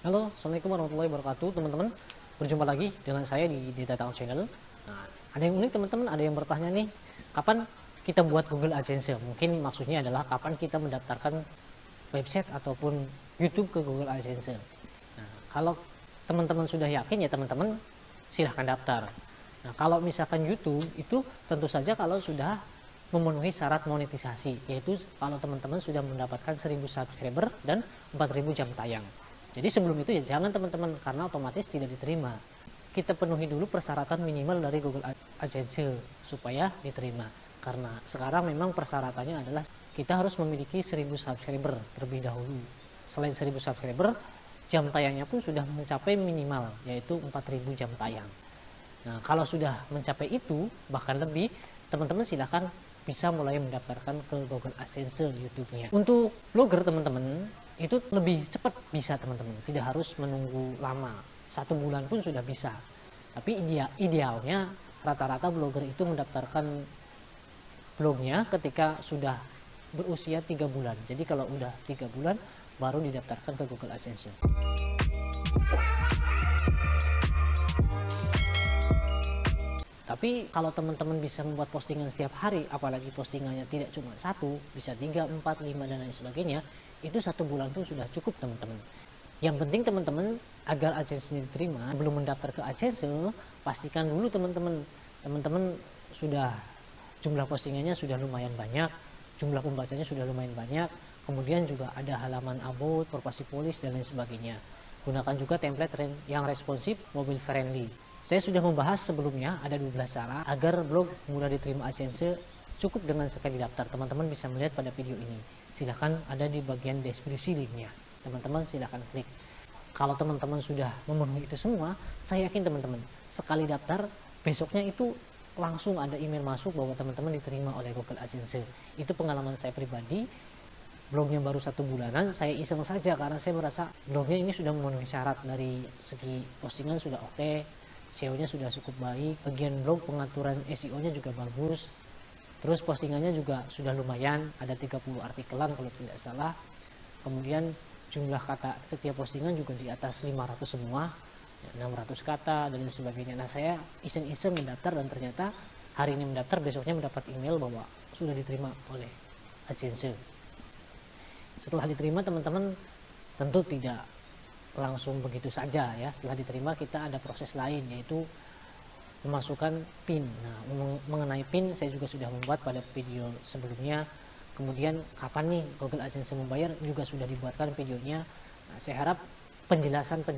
Halo, Assalamualaikum warahmatullahi wabarakatuh, teman-teman. Berjumpa lagi dengan saya di Data Town Channel. Nah, ada yang unik teman-teman, ada yang bertanya nih, kapan kita buat Google AdSense? Mungkin maksudnya adalah kapan kita mendaftarkan website ataupun YouTube ke Google AdSense. Nah, kalau teman-teman sudah yakin ya teman-teman silahkan daftar. Nah, kalau misalkan YouTube itu tentu saja kalau sudah memenuhi syarat monetisasi, yaitu kalau teman-teman sudah mendapatkan 1000 subscriber dan 4000 jam tayang. Jadi sebelum itu ya jangan teman-teman, karena otomatis tidak diterima. Kita penuhi dulu persyaratan minimal dari Google AdSense supaya diterima. Karena sekarang memang persyaratannya adalah kita harus memiliki 1000 subscriber terlebih dahulu. Selain 1000 subscriber, jam tayangnya pun sudah mencapai minimal, yaitu 4000 jam tayang. Nah, kalau sudah mencapai itu, bahkan lebih, teman-teman silahkan bisa mulai mendaftarkan ke Google AdSense YouTube-nya. Untuk blogger teman-teman, itu lebih cepat bisa teman-teman, tidak harus menunggu lama, 1 bulan pun sudah bisa. Tapi idealnya rata-rata blogger itu mendaftarkan blognya ketika sudah berusia 3 bulan. Jadi kalau udah 3 bulan baru didaftarkan ke Google AdSense. Tapi kalau teman-teman bisa membuat postingan setiap hari, apalagi postingannya tidak cuma 1, bisa 3, 4, 5 dan lain sebagainya, itu 1 bulan pun sudah cukup teman-teman. Yang penting teman-teman agar AdSense diterima, sebelum mendaftar ke AdSense, pastikan dulu teman-teman sudah jumlah postingannya sudah lumayan banyak, jumlah pembacanya sudah lumayan banyak, kemudian juga ada halaman about, propasi polis dan lain sebagainya. Gunakan juga template yang responsif, mobile friendly. Saya sudah membahas sebelumnya, ada 12 cara agar blog mudah diterima AdSense. Cukup dengan sekali daftar. Teman-teman bisa melihat pada video ini. Silahkan ada di bagian deskripsi linknya. Teman-teman silahkan klik. Kalau teman-teman sudah memenuhi itu semua, saya yakin teman-teman sekali daftar, besoknya itu langsung ada email masuk bahwa teman-teman diterima oleh Google AdSense. Itu pengalaman saya pribadi. Blognya baru 1 bulanan, saya iseng saja karena saya merasa blognya ini sudah memenuhi syarat dari segi postingan sudah oke, SEO-nya sudah cukup baik, bagian blog pengaturan SEO-nya juga bagus, terus postingannya juga sudah lumayan, ada 30 artikelan kalau tidak salah, kemudian jumlah kata setiap postingan juga di atas 500 semua, 600 kata dan lain sebagainya. Nah, saya iseng-iseng mendaftar dan ternyata hari ini mendaftar, besoknya mendapat email bahwa sudah diterima oleh AdSense. Setelah diterima teman-teman tentu tidak langsung begitu saja ya. Setelah diterima kita ada proses lain, yaitu memasukkan PIN. Nah, mengenai PIN saya juga sudah membuat pada video sebelumnya. Kemudian kapan nih Google AdSense membayar juga sudah dibuatkan videonya. Nah, saya harap penjelasan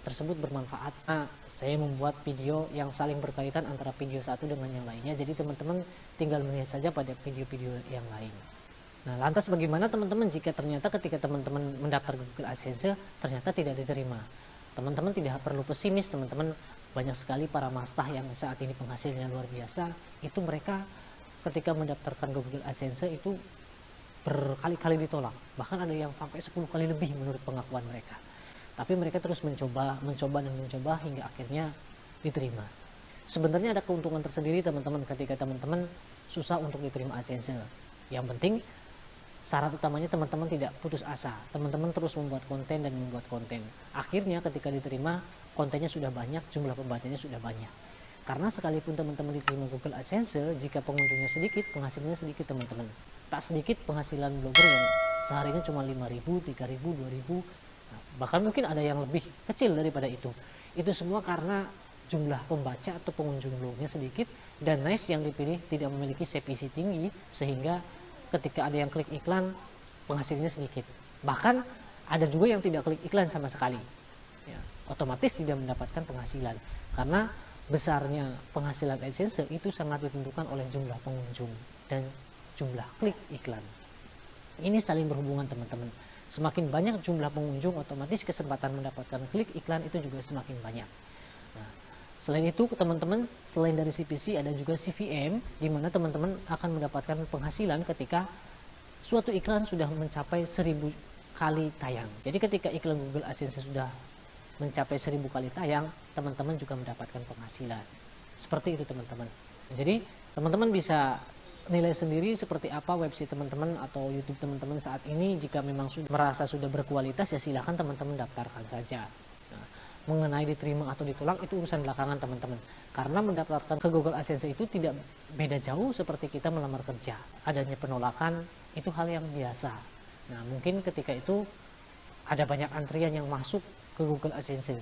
tersebut bermanfaat. Nah, saya membuat video yang saling berkaitan antara video satu dengan yang lainnya, jadi teman-teman tinggal melihat saja pada video-video yang lain. Nah, lantas bagaimana teman-teman jika ternyata ketika teman-teman mendaftar Google AdSense ternyata tidak diterima? Teman-teman tidak perlu pesimis, teman-teman. Banyak sekali para mastah yang saat ini penghasilnya luar biasa, itu mereka ketika mendaftarkan Google AdSense itu berkali-kali ditolak. Bahkan ada yang sampai 10 kali lebih menurut pengakuan mereka. Tapi mereka terus mencoba hingga akhirnya diterima. Sebenarnya ada keuntungan tersendiri teman-teman ketika teman-teman susah untuk diterima AdSense. Yang penting syarat utamanya teman-teman tidak putus asa, teman-teman terus membuat konten dan membuat konten. Akhirnya ketika diterima, kontennya sudah banyak, jumlah pembacanya sudah banyak. Karena sekalipun teman-teman diterima Google AdSense, jika pengunjungnya sedikit, penghasilannya sedikit teman-teman. Tak sedikit penghasilan blogger yang seharinya cuma 5.000, 3.000, 2.000, bahkan mungkin ada yang lebih kecil daripada itu. Itu semua karena jumlah pembaca atau pengunjung blognya sedikit dan niche yang dipilih tidak memiliki CPC tinggi, sehingga ketika ada yang klik iklan penghasilnya sedikit. Bahkan ada juga yang tidak klik iklan sama sekali ya, otomatis tidak mendapatkan penghasilan. Karena besarnya penghasilan AdSense itu sangat ditentukan oleh jumlah pengunjung dan jumlah klik iklan. Ini saling berhubungan teman-teman. Semakin banyak jumlah pengunjung, otomatis kesempatan mendapatkan klik iklan itu juga semakin banyak. Nah, selain itu teman-teman, selain dari CPC ada juga CVM, di mana teman-teman akan mendapatkan penghasilan ketika suatu iklan sudah mencapai 1000 kali tayang. Jadi ketika iklan Google AdSense sudah mencapai 1000 kali tayang, teman-teman juga mendapatkan penghasilan. Seperti itu teman-teman. Jadi teman-teman bisa nilai sendiri seperti apa website teman-teman atau YouTube teman-teman saat ini. Jika memang merasa sudah berkualitas, ya silahkan teman-teman daftarkan saja. Nah, mengenai diterima atau ditolak itu urusan belakangan teman-teman, karena mendaftarkan ke Google AdSense itu tidak beda jauh seperti kita melamar kerja. Adanya penolakan itu hal yang biasa. Nah, mungkin ketika itu ada banyak antrian yang masuk ke Google AdSense.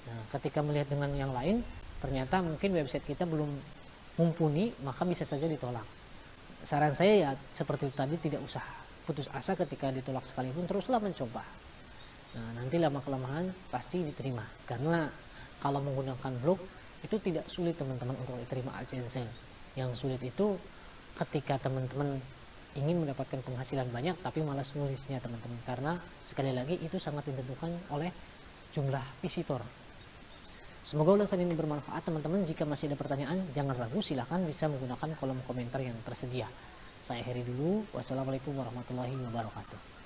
Nah, ketika melihat dengan yang lain, ternyata mungkin website kita belum mumpuni, maka bisa saja ditolak. Saran saya ya seperti itu tadi, tidak usah putus asa ketika ditolak sekalipun, teruslah mencoba. Nah, nanti lama-kelamaan pasti diterima, karena kalau menggunakan blog itu tidak sulit teman-teman untuk diterima AdSense. Yang sulit itu ketika teman-teman ingin mendapatkan penghasilan banyak tapi malas nulisnya teman-teman, karena sekali lagi itu sangat ditentukan oleh jumlah visitor. Semoga ulasan ini bermanfaat teman-teman. Jika masih ada pertanyaan, jangan ragu, silahkan bisa menggunakan kolom komentar yang tersedia. Saya Heri dulu. Wassalamualaikum warahmatullahi wabarakatuh.